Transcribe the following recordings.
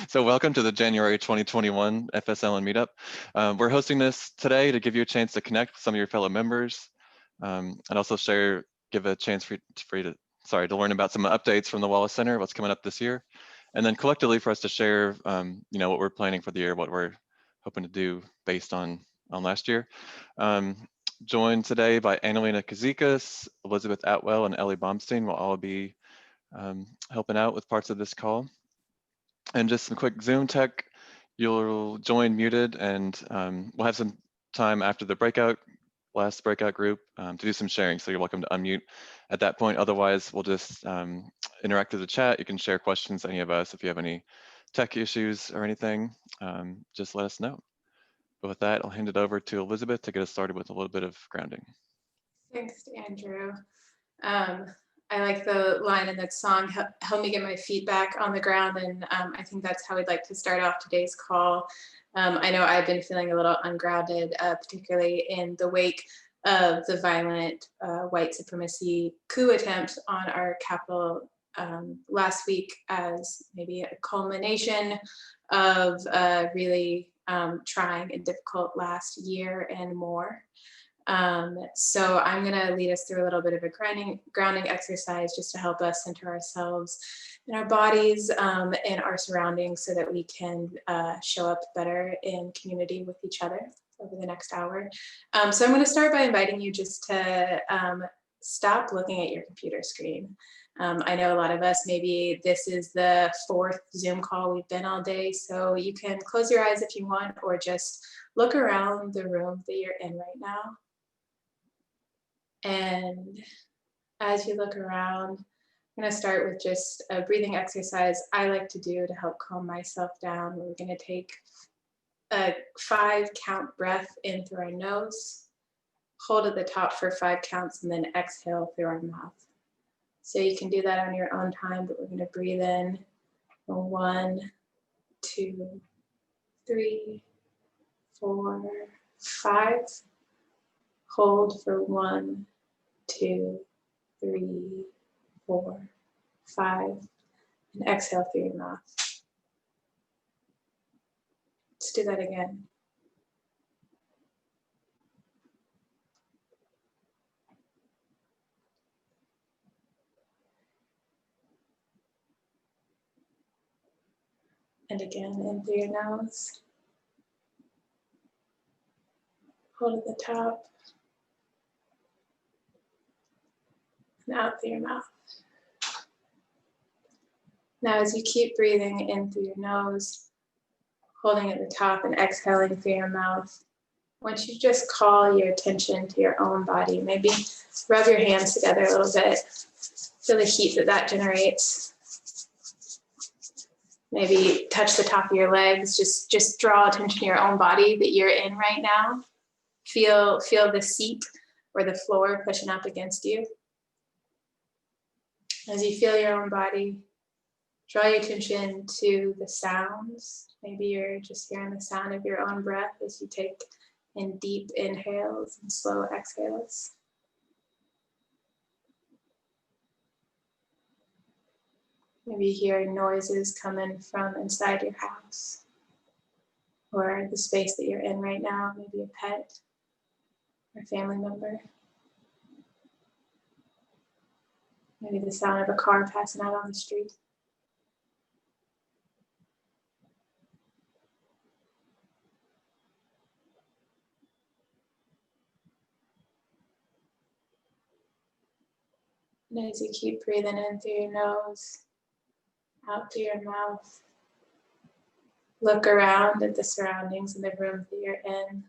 So welcome to the January 2021 FSLN meetup. We're hosting this today to give you a chance to connect with some of your fellow members and also give a chance for you to learn about some updates from the Wallace Center, what's coming up this year, and then collectively for us to share, what we're planning for the year, what we're hoping to do based on last year. Joined today by Annalena Kazikas, Elizabeth Atwell, and Ellie Baumstein will all be helping out with parts of this call. And just some quick Zoom tech, you'll join muted, and we'll have some time after the last breakout group to do some sharing. So you're welcome to unmute at that point. Otherwise, we'll just interact with the chat. You can share questions to any of us. If you have any tech issues or anything, just let us know. But with that, I'll hand it over to Elizabeth to get us started with a little bit of grounding. Thanks, Andrew. I like the line in that song, help me get my feet back on the ground. And I think that's how we'd like to start off today's call. I know I've been feeling a little ungrounded, particularly in the wake of the violent white supremacy coup attempt on our Capitol last week, as maybe a culmination of a really trying and difficult last year and more. So I'm going to lead us through a little bit of a grounding exercise just to help us center ourselves in our bodies and our surroundings so that we can show up better in community with each other over the next hour. So I'm going to start by inviting you just to stop looking at your computer screen. I know a lot of us, maybe this is the 4th Zoom call we've been all day, so you can close your eyes if you want, or just look around the room that you're in right now. And as you look around, I'm going to start with just a breathing exercise I like to do to help calm myself down. We're going to take a 5-count breath in through our nose, hold at the top for 5 counts, and then exhale through our mouth. So you can do that on your own time, but we're going to breathe in 1, 2, 3, 4, 5. Hold for 1, 2, 3, 4, 5, and exhale through your mouth. Let's do that again. And again, in through your nose. Hold at the top. And out through your mouth. Now, as you keep breathing in through your nose, holding at the top and exhaling through your mouth, once you just call your attention to your own body, maybe rub your hands together a little bit, feel the heat that generates. Maybe touch the top of your legs, just draw attention to your own body that you're in right now. Feel the seat or the floor pushing up against you. As you feel your own body, draw your attention to the sounds. Maybe you're just hearing the sound of your own breath as you take in deep inhales and slow exhales. Maybe you hear noises coming from inside your house or the space that you're in right now, maybe a pet or family member. Maybe the sound of a car passing out on the street. And as you keep breathing in through your nose, out through your mouth, look around at the surroundings in the room that you're in.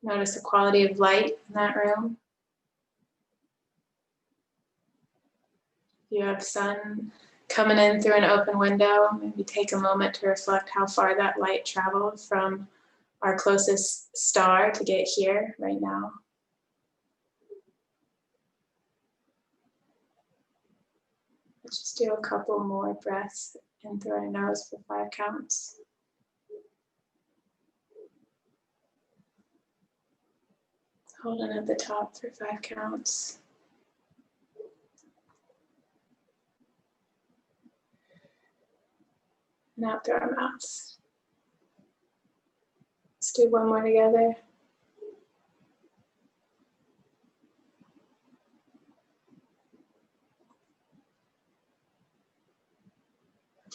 Notice the quality of light in that room. If you have sun coming in through an open window, maybe take a moment to reflect how far that light traveled from our closest star to get here right now. Let's just do a couple more breaths in through our nose for 5 counts. Holding at the top for 5 counts. and out through our mouths. Let's do one more together.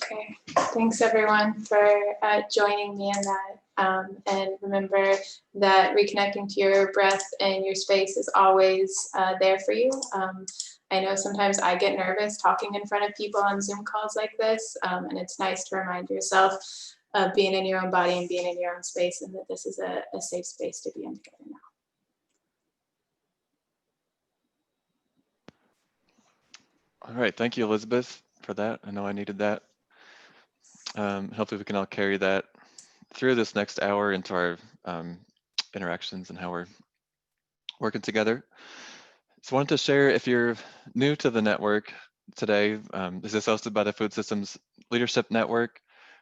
Okay, thanks everyone for joining me in that. And remember that reconnecting to your breath and your space is always there for you. I know sometimes I get nervous talking in front of people on Zoom calls like this, and it's nice to remind yourself of being in your own body and being in your own space, and that this is a safe space to be in together now. All right, thank you, Elizabeth, for that. I know I needed that. Hopefully we can all carry that through this next hour into our interactions and how we're working together. So I wanted to share, if you're new to the network today, this is hosted by the Food Systems Leadership Network,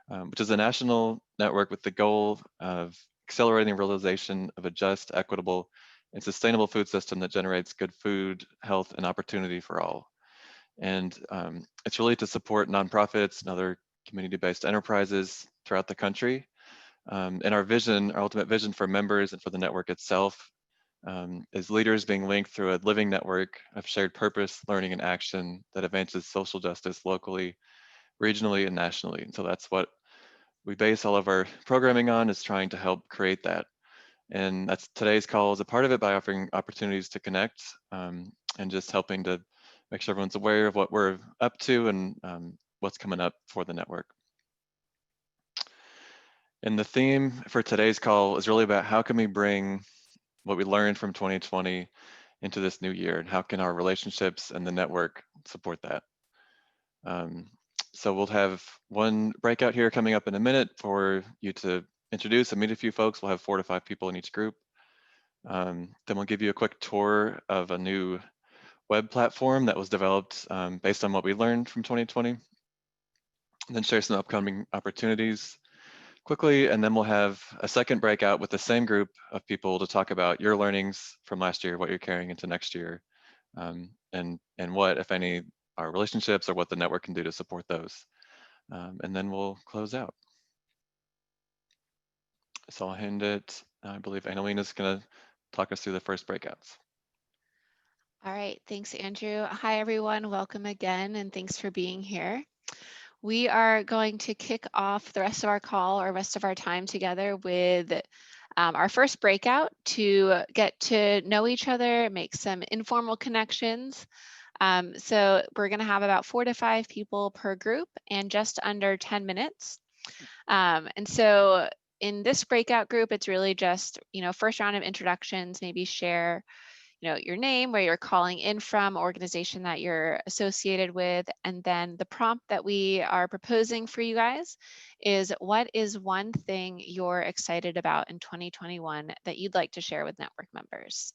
which is a national network with the goal of accelerating realization of a just, equitable, and sustainable food system that generates good food, health, and opportunity for all. And it's really to support nonprofits and other community-based enterprises throughout the country. And our vision, our ultimate vision for members and for the network itself, is leaders being linked through a living network of shared purpose, learning, and action that advances social justice locally, regionally, and nationally. And so that's what we base all of our programming on, is trying to help create that. And that's today's call is a part of it, by offering opportunities to connect, and just helping to make sure everyone's aware of what we're up to and what's coming up for the network. And the theme for today's call is really about how can we bring what we learned from 2020 into this new year, and how can our relationships and the network support that. So we'll have one breakout here coming up in a minute for you to introduce and meet a few folks. We'll have 4 to 5 people in each group. Then we'll give you a quick tour of a new web platform that was developed based on what we learned from 2020. And then share some upcoming opportunities quickly, and then we'll have a second breakout with the same group of people to talk about your learnings from last year, what you're carrying into next year, and what, if any, are relationships or what the network can do to support those. And then we'll close out. So I'll hand it, I believe Annalina's gonna talk us through the first breakouts. All right, thanks, Andrew. Hi, everyone. Welcome again, and thanks for being here. We are going to kick off the rest of our call, or rest of our time together, with our first breakout to get to know each other, make some informal connections. So we're going to have about 4 to 5 people per group and just under 10 minutes. And so in this breakout group, it's really just, first round of introductions, maybe share your name, where you're calling in from, organization that you're associated with, and then the prompt that we are proposing for you guys is, what is one thing you're excited about in 2021 that you'd like to share with network members?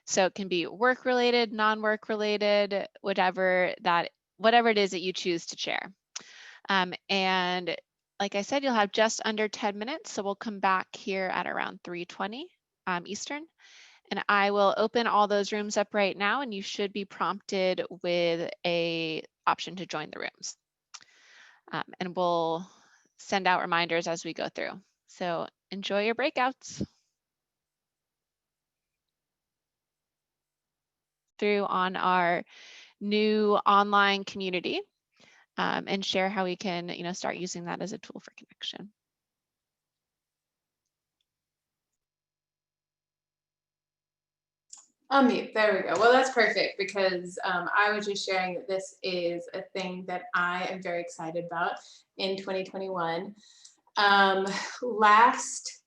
So it can be work related, non-work related, whatever it is that you choose to share. And like I said, you'll have just under 10 minutes, so we'll come back here at around 3:20 Eastern. And I will open all those rooms up right now, and you should be prompted with an option to join the rooms. And we'll send out reminders as we go through. So enjoy your breakouts. Through on our new online community, and share how we can, start using that as a tool for connection. Unmute, there we go. Well, that's perfect, because I was just sharing that this is a thing that I am very excited about in 2021. Last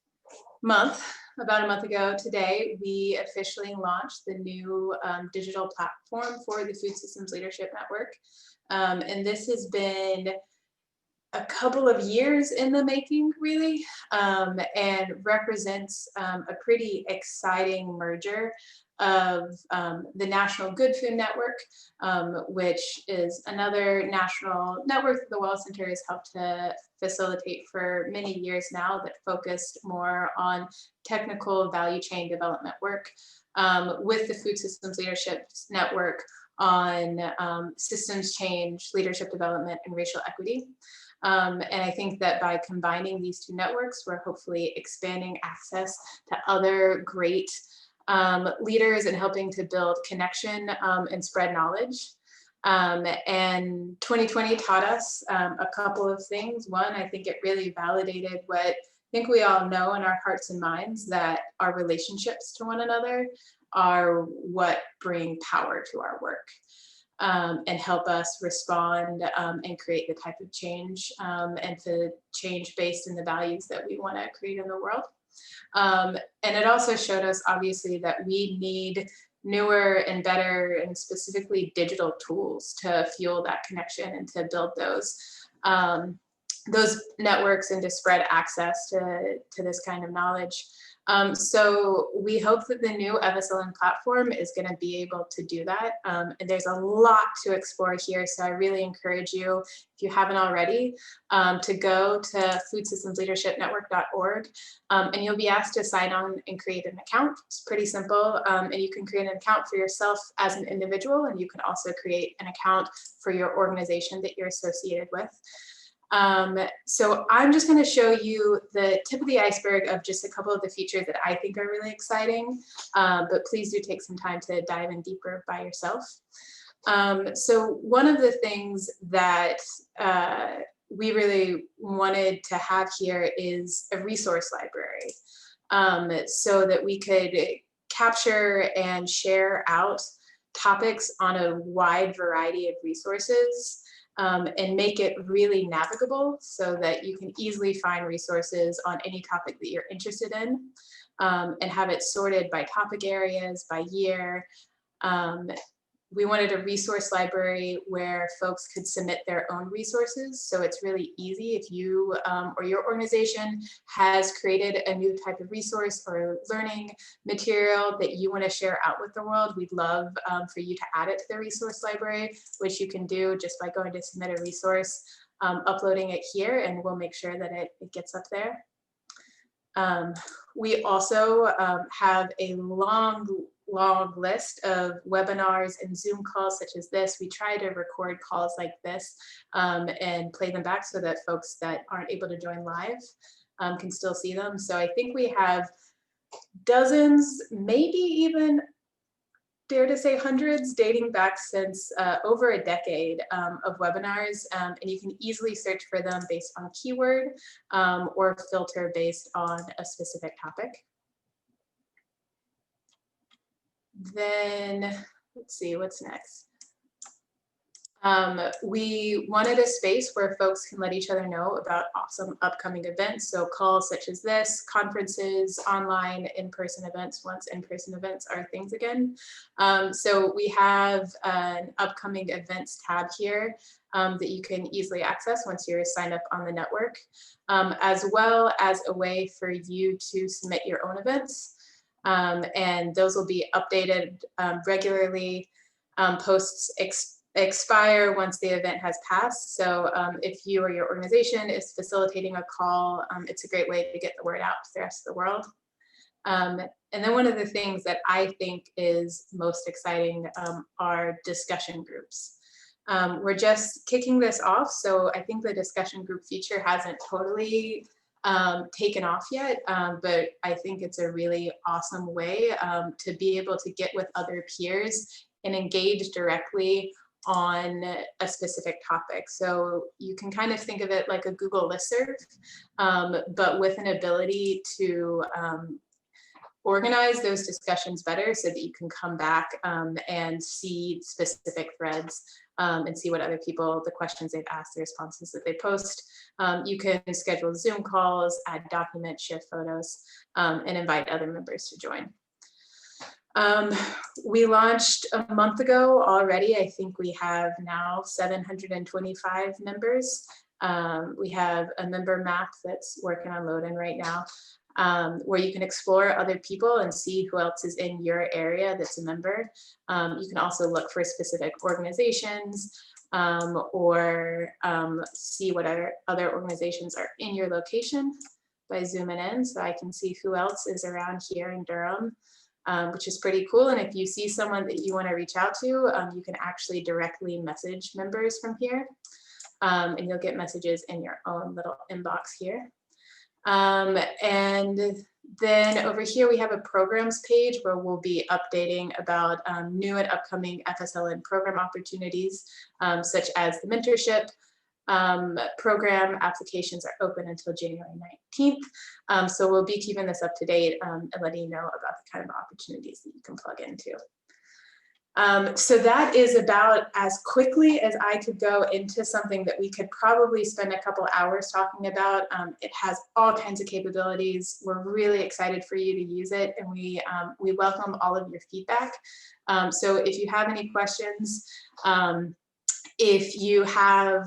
month, about a month ago today, we officially launched the new digital platform for the Food Systems Leadership Network. And this has been a couple of years in the making, really, and represents a pretty exciting merger of the National Good Food Network, which is another national network that the Well Center has helped to facilitate for many years now, that focused more on technical value chain development work, with the Food Systems Leadership Network on systems change, leadership development, and racial equity. And I think that by combining these two networks, we're hopefully expanding access to other great leaders and helping to build connection and spread knowledge. And 2020 taught us a couple of things. One, I think it really validated what I think we all know in our hearts and minds, that our relationships to one another are what bring power to our work. And help us respond and create the type of change and to change based in the values that we want to create in the world. And it also showed us, obviously, that we need newer and better and specifically digital tools to fuel that connection and to build those networks and to spread access to this kind of knowledge. So we hope that the new FSLN platform is going to be able to do that. And there's a lot to explore here. So I really encourage you, if you haven't already, to go to foodsystemsleadershipnetwork.org, and you'll be asked to sign on and create an account. It's pretty simple. And you can create an account for yourself as an individual, and you can also create an account for your organization that you're associated with. So I'm just going to show you the tip of the iceberg of just a couple of the features that I think are really exciting, but please do take some time to dive in deeper by yourself. So one of the things that we really wanted to have here is a resource library, so that we could capture and share out topics on a wide variety of resources. And make it really navigable so that you can easily find resources on any topic that you're interested in, and have it sorted by topic areas, by year. We wanted a resource library where folks could submit their own resources. So it's really easy if you or your organization has created a new type of resource or learning material that you want to share out with the world. We'd love for you to add it to the resource library, which you can do just by going to submit a resource, uploading it here, and we'll make sure that it gets up there. We also have a long list of webinars and Zoom calls such as this. We try to record calls like this and play them back so that folks that aren't able to join live can still see them. So I think we have dozens, maybe even, dare to say, hundreds, dating back since over a decade of webinars, and you can easily search for them based on keyword or filter based on a specific topic. Then let's see what's next. We wanted a space where folks can let each other know about awesome upcoming events. So calls such as this, conferences, online, in-person events, once in-person events are things again. So we have an upcoming events tab here that you can easily access once you're signed up on the network, as well as a way for you to submit your own events. And those will be updated regularly. Posts expire once the event has passed. So if you or your organization is facilitating a call, it's a great way to get the word out to the rest of the world. And then one of the things that I think is most exciting are discussion groups. We're just kicking this off, so I think the discussion group feature hasn't totally taken off yet, but I think it's a really awesome way to be able to get with other peers and engage directly on a specific topic. So you can kind of think of it like a Google listserv, but with an ability to organize those discussions better so that you can come back and see specific threads and see what other people, the questions they've asked, the responses that they post. You can schedule Zoom calls, add documents, share photos, and invite other members to join. We launched a month ago already. I think we have now 725 members. We have a member map that's working on loading right now, where you can explore other people and see who else is in your area that's a member. You can also look for specific organizations or see what other organizations are in your location by zooming in. So I can see who else is around here in Durham. which is pretty cool. And if you see someone that you want to reach out to, you can actually directly message members from here, and you'll get messages in your own little inbox here. And then over here, we have a programs page where we'll be updating about new and upcoming FSLN program opportunities, such as the mentorship program. Applications are open until January 19th. So we'll be keeping this up to date and letting you know about the kind of opportunities that you can plug into. So that is about as quickly as I could go into something that we could probably spend a couple hours talking about. It has all kinds of capabilities. We're really excited for you to use it, and we welcome all of your feedback. So if you have any questions, if you have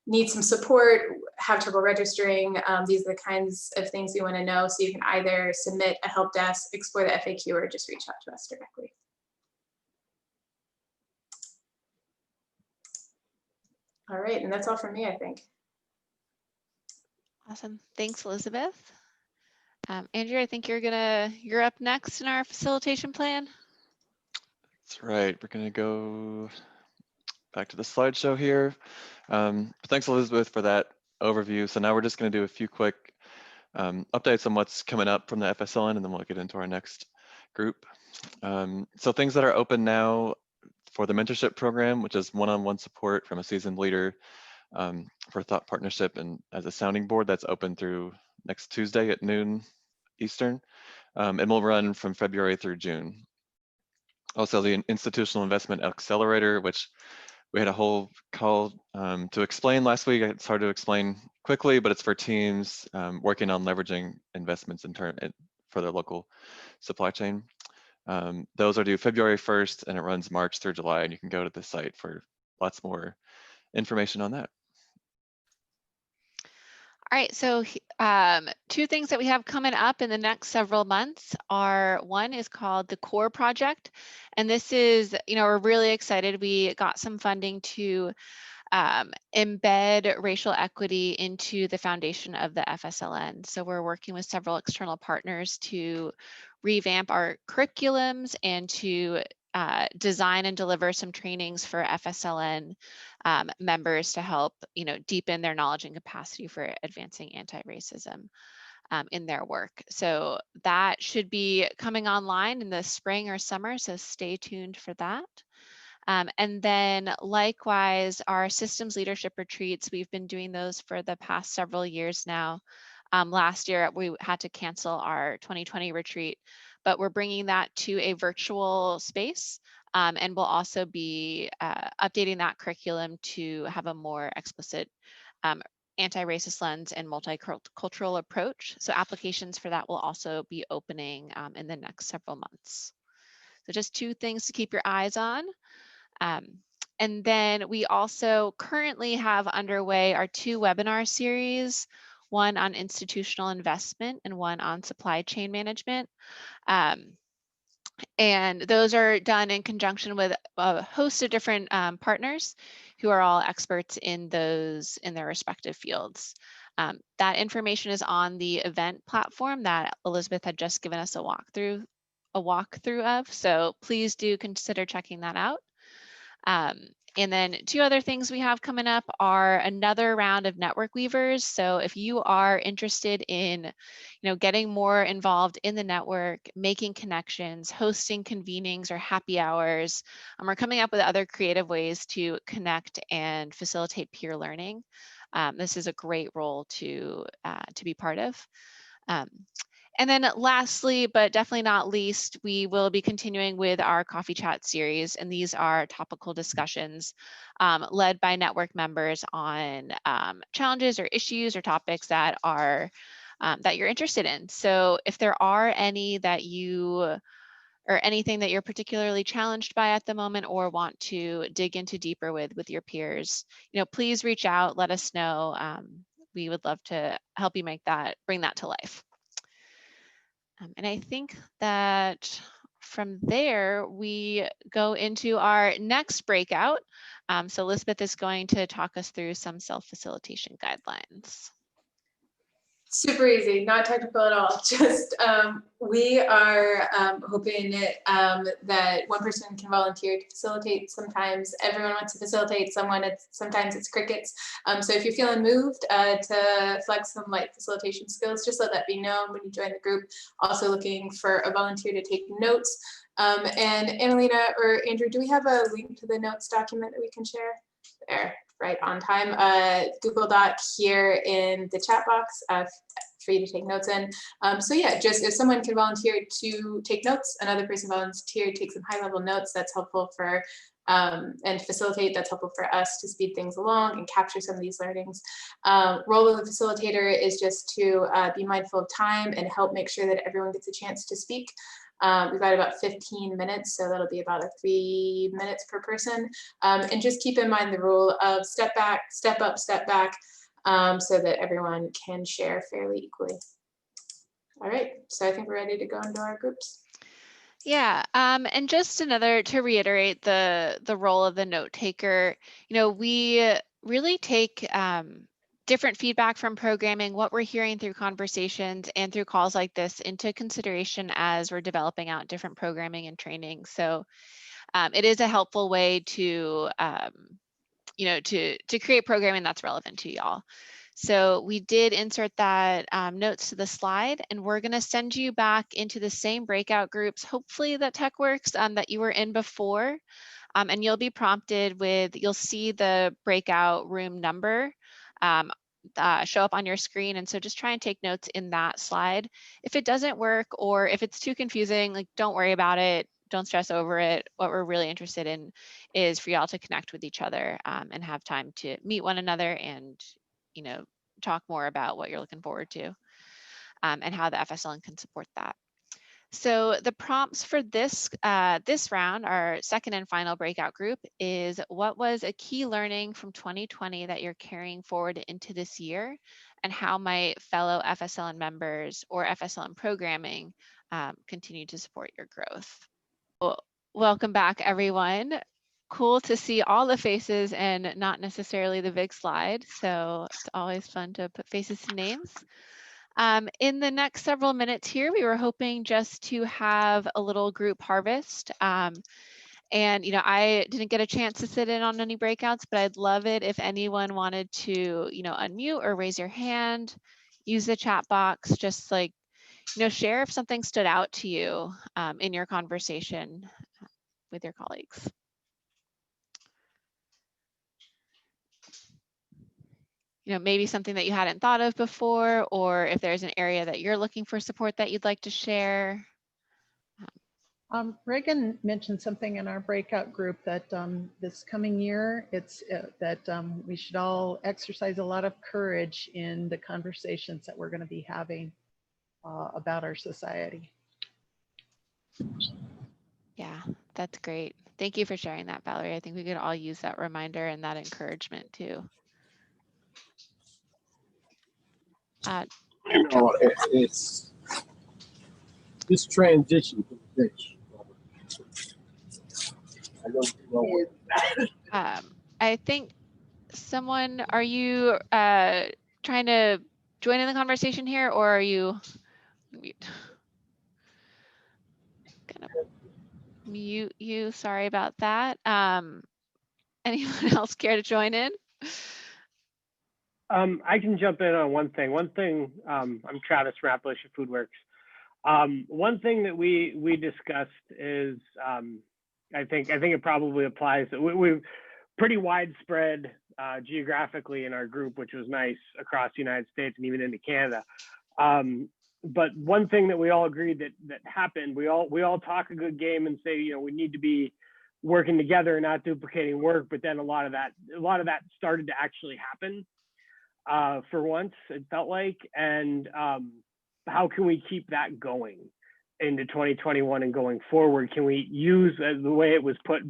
need some support, have trouble registering, these are the kinds of things you want to know. So you can either submit a help desk, explore the FAQ, or just reach out to us directly. All right, and that's all from me, I think. Awesome. Thanks, Elizabeth. Andrew, I think you're up next in our facilitation plan. That's right. We're gonna go back to the slideshow here. Thanks, Elizabeth, for that overview. So now we're just gonna do a few quick updates on what's coming up from the FSLN, and then we'll get into our next group. So things that are open now for the mentorship program, which is one-on-one support from a seasoned leader for thought partnership and as a sounding board, that's open through next Tuesday at noon Eastern, and will run from February through June. Also, the institutional investment accelerator, which we had a whole call to explain last week. It's hard to explain quickly, but it's for teams working on leveraging investments for their local supply chain. Those are due February 1st, and it runs March through July, and you can go to the site for lots more information on that. All right, so two things that we have coming up in the next several months are, one is called the CORE project. And this is, we're really excited. We got some funding to embed racial equity into the foundation of the FSLN. So we're working with several external partners to revamp our curriculums and to design and deliver some trainings for FSLN members to help, deepen their knowledge and capacity for advancing anti-racism in their work. So that should be coming online in the spring or summer, so stay tuned for that. And then likewise, our systems leadership retreats, we've been doing those for the past several years now. Last year, we had to cancel our 2020 retreat, but we're bringing that to a virtual space. And we'll also be updating that curriculum to have a more explicit anti-racist lens and multicultural approach. So applications for that will also be opening in the next several months. So just two things to keep your eyes on. And then we also currently have underway our two webinar series, one on institutional investment and one on supply chain management. And those are done in conjunction with a host of different partners who are all experts in their respective fields. That information is on the event platform that Elizabeth had just given us a walkthrough of. So please do consider checking that out. And then two other things we have coming up are another round of network weavers. So if you are interested in, getting more involved in the network, making connections, hosting convenings or happy hours, we're coming up with other creative ways to connect and facilitate peer learning. This is a great role to be part of. And then lastly, but definitely not least, we will be continuing with our coffee chat series. And these are topical discussions led by network members on challenges or issues or topics that are that you're interested in. So if there are any that or anything that you're particularly challenged by at the moment or want to dig into deeper with your peers, please reach out, let us know. We would love to help you bring that to life. And I think that from there, we go into our next breakout. So Elizabeth is going to talk us through some self-facilitation guidelines. Super easy, not technical at all. Just we are hoping that one person can volunteer to facilitate. Sometimes everyone wants to facilitate someone. Sometimes it's crickets. So if you're feeling moved to flex some light facilitation skills, just let that be known when you join the group. Also looking for a volunteer to take notes. And Annalena or Andrew, do we have a link to the notes document that we can share? There. Right on time. Google Doc here in the chat box for you to take notes in. So yeah, just if someone can volunteer to take notes, another person volunteer to take some high level notes, that's helpful for and facilitate, that's helpful for us to speed things along and capture some of these learnings. Role of the facilitator is just to be mindful of time and help make sure that everyone gets a chance to speak. We've got about 15 minutes, so that'll be about 3 minutes per person. And just keep in mind the rule of step back, step up, step back, so that everyone can share fairly equally. All right, so I think we're ready to go into our groups. Yeah, and just another to reiterate the role of the note taker. You know, we really take different feedback from programming, what we're hearing through conversations and through calls like this into consideration as we're developing out different programming and training. So it is a helpful way to, you know, to create programming that's relevant to y'all. So we did insert that notes to the slide, and we're going to send you back into the same breakout groups, hopefully that TechWorks that you were in before. And you'll be prompted with, you'll see the breakout room number show up on your screen. And so just try and take notes in that slide. If it doesn't work or if it's too confusing, like don't worry about it. Don't stress over it. What we're really interested in is for y'all to connect with each other and have time to meet one another and, you know, talk more about what you're looking forward to and how the FSLN can support that. So the prompts for this this round, our second and final breakout group, is what was a key learning from 2020 that you're carrying forward into this year, and how might fellow FSLN members or FSLN programming continue to support your growth. Well, welcome back, everyone. Cool to see all the faces and not necessarily the big slide. So it's always fun to put faces to names. In the next several minutes here, we were hoping just to have a little group harvest. And, you know, I didn't get a chance to sit in on any breakouts, but I'd love it if anyone wanted to, you know, unmute or raise your hand, use the chat box, just like, you know, share if something stood out to you in your conversation with your colleagues. You know, maybe something that you hadn't thought of before, or if there's an area that you're looking for support that you'd like to share. Reagan mentioned something in our breakout group that this coming year, it's that we should all exercise a lot of courage in the conversations that we're going to be having about our society. Yeah, that's great. Thank you for sharing that, Valerie. I think we could all use that reminder and that encouragement too. You know, it's this transition to the next. I don't know. I think someone, are you trying to join in the conversation here, or are you mute? Gonna mute you. Sorry about that. Anyone else care to join in? I can jump in on one thing. I'm Travis Raplish of FoodWorks. One thing that we discussed is, I think it probably applies. We're pretty widespread geographically in our group, which was nice across the United States and even into Canada. But one thing that we all agreed that happened, we all talk a good game and say, you know, we need to be working together and not duplicating work. But then a lot of that started to actually happen. For once, it felt like, and how can we keep that going into 2021 and going forward? Can we use the way it was put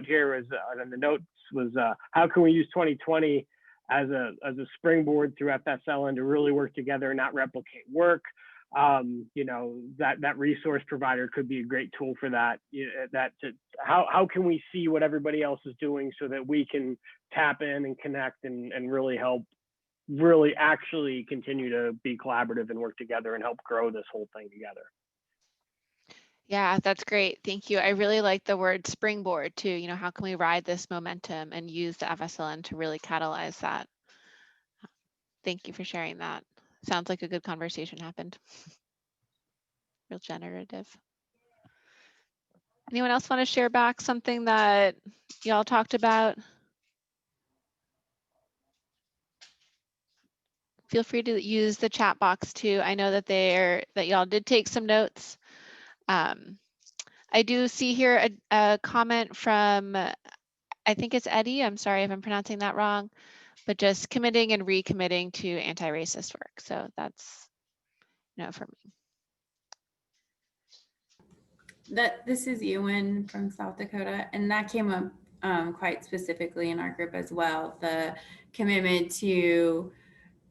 here as on the notes was how can we use 2020 as a springboard through FSLN to really work together and not replicate work? You know, that resource provider could be a great tool for that. How can we see what everybody else is doing so that we can tap in and connect and really help really actually continue to be collaborative and work together and help grow this whole thing together. Yeah, that's great. Thank you. I really like the word springboard too. You know, how can we ride this momentum and use the FSLN to really catalyze that? Thank you for sharing that. Sounds like a good conversation happened. Real generative. Anyone else want to share back something that y'all talked about? Feel free to use the chat box too. I know that y'all did take some notes. I do see here a comment from, I think it's Eddie. I'm sorry if I'm pronouncing that wrong, but just committing and recommitting to anti-racist work. So that's no for me. This is Ewan from South Dakota, and that came up quite specifically in our group as well. The commitment to,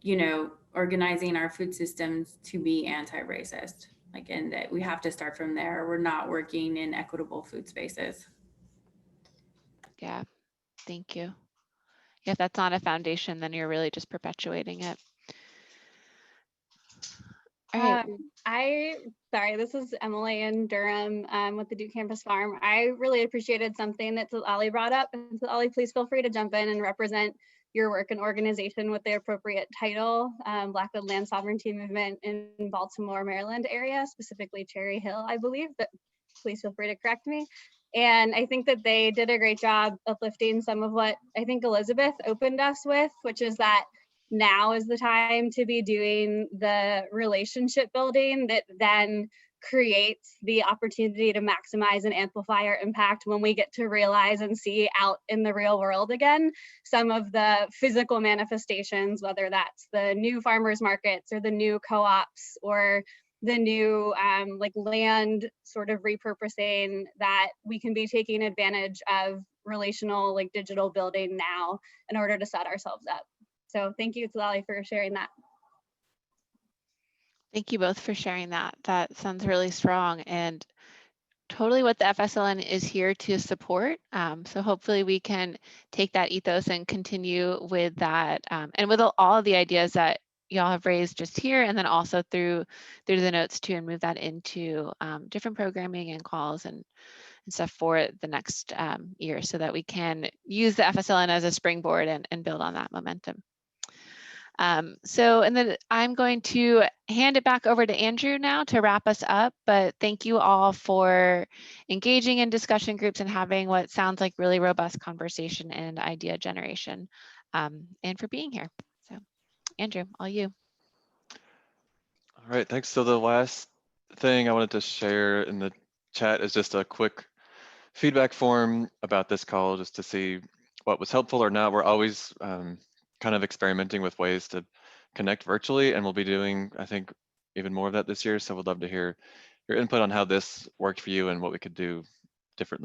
you know, organizing our food systems to be anti-racist. Like, and that we have to start from there. We're not working in equitable food spaces. Yeah, thank you. If that's not a foundation, then you're really just perpetuating it. All right. Sorry, this is Emily in Durham with the Duke Campus Farm. I really appreciated something that Ali brought up. And so Ali, please feel free to jump in and represent your work and organization with the appropriate title, Blackwood Land Sovereignty Movement in Baltimore, Maryland area, specifically Cherry Hill, I believe, but please feel free to correct me. And I think that they did a great job uplifting some of what I think Elizabeth opened us with, which is that now is the time to be doing the relationship building that then creates the opportunity to maximize and amplify our impact when we get to realize and see out in the real world again some of the physical manifestations, whether that's the new farmers markets or the new co-ops or the new like land sort of repurposing, that we can be taking advantage of relational like digital building now in order to set ourselves up. So thank you, Tulali, for sharing that. Thank you both for sharing that. That sounds really strong and totally what the FSLN is here to support. So hopefully we can take that ethos and continue with that and with all of the ideas that y'all have raised just here and then also through the notes too, and move that into different programming and calls and stuff for the next year so that we can use the FSLN as a springboard and build on that momentum. And then I'm going to hand it back over to Andrew now to wrap us up, but thank you all for engaging in discussion groups and having what sounds like really robust conversation and idea generation, and for being here. So Andrew, all you. All right, thanks. So the last thing I wanted to share in the chat is just a quick feedback form about this call, just to see what was helpful or not. We're always kind of experimenting with ways to connect virtually, and we'll be doing, I think, even more of that this year. So we'd love to hear your input on how this worked for you and what we could do differently.